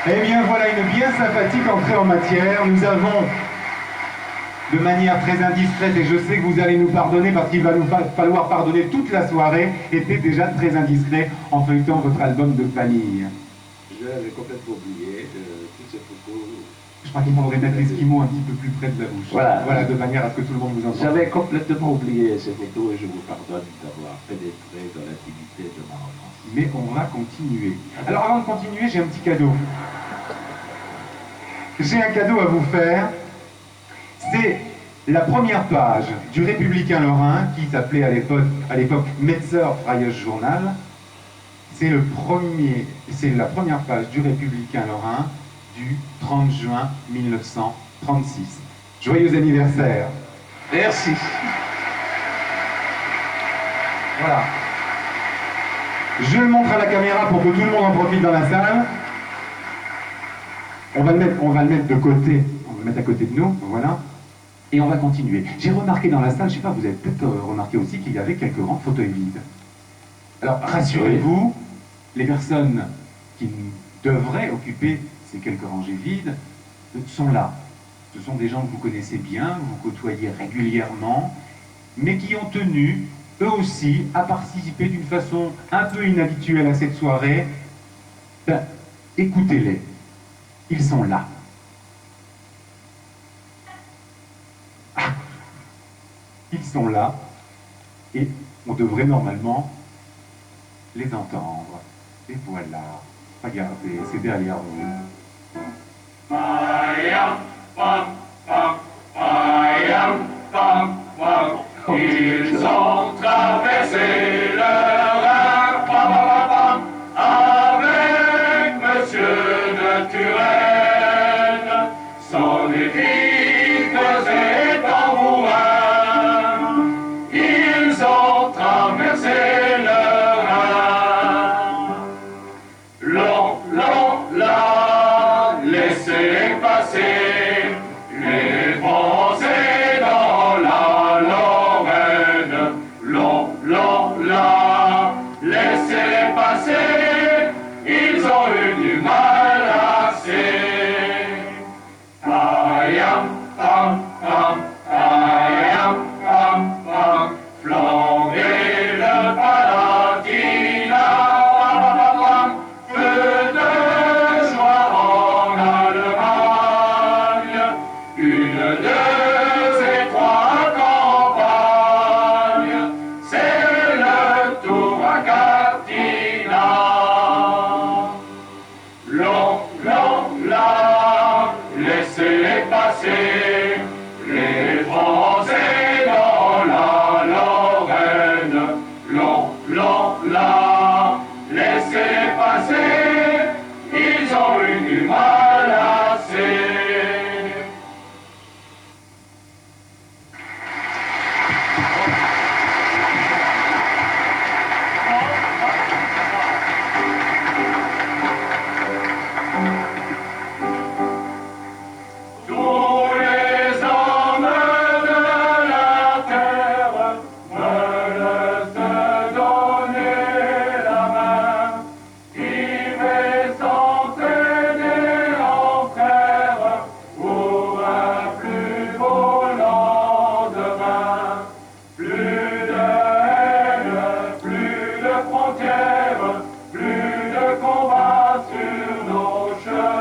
Eh bien voilà une bien sympathique entrée en matière. Nous avons, de manière très indiscrète, et je sais que vous allez nous pardonner parce qu'il va nous falloir pardonner toute la soirée, était déjà très indiscret en feuilletant votre album de famille. Je l'avais complètement oublié, toutes ces photos. Je crois qu'il faudrait mettre l'esquimau un petit peu plus près de la bouche. Voilà, de manière à ce que tout le monde vous entende. J'avais complètement oublié ces photos et je vous pardonne d'avoir pénétré dans l'intimité de ma enfance. Mais on va continuer. Alors avant de continuer, j'ai un petit cadeau. J'ai un cadeau à vous faire. C'est la première page du Républicain Lorrain, qui s'appelait à l'époque Metzer Freies Journal. C'est la première page du Républicain Lorrain du 30 juin 1936. Joyeux anniversaire. Merci. Voilà. Je le montre à la caméra pour que tout le monde en profite dans la salle. On va le mettre de côté. On va le mettre à côté de nous. Voilà. Et on va continuer. J'ai remarqué dans la salle, je sais pas, vous avez peut-être remarqué aussi qu'il y avait quelques grands fauteuils vides. Alors rassurez-vous, les personnes qui devraient occuper ces quelques rangées vides sont là. Ce sont des gens que vous connaissez bien, vous côtoyez régulièrement, mais qui ont tenu, eux aussi, à participer d'une façon un peu inhabituelle à cette soirée. Ben, écoutez-les, ils sont là. Ils sont là, et on devrait normalement les entendre. Et voilà, regardez, c'est derrière vous. Ils ont traversé le Rhin avec Monsieur de Turenne, son équipe faisait tambourin. Ils ont traversé le Rhin. Là, laissez passer les Français dans la Lorraine. Là, laissez passer, ils ont eu du mal assez. Ayam, pam, pam, ayam, pam, pam, flamber le Palatinat. Feu de joie en Allemagne, une, deux et trois campagnes, c'est le tour à Catinat. Là, laissez passer les Français dans la Lorraine. Là, laissez passer, ils ont eu du mal assez. Tous les hommes de la terre veulent se donner la main. Ils veulent s'entraîner en frères pour un plus beau lendemain. Plus de haine, plus de frontières, plus de combats sur nos chemins.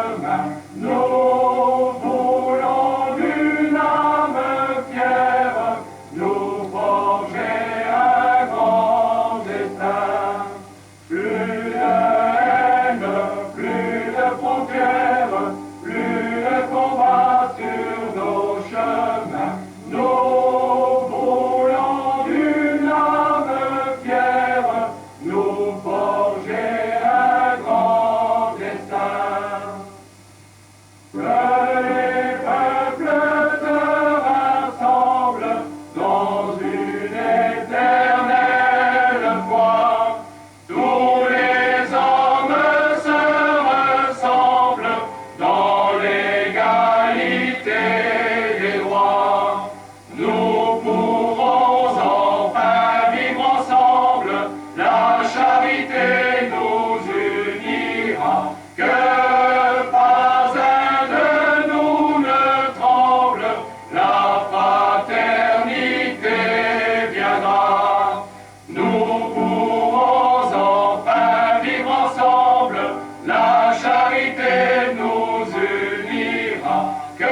que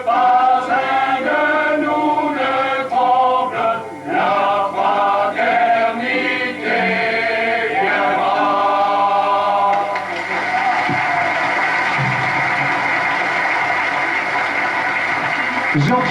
pas un de nous ne tremble, la fraternité viendra. Jean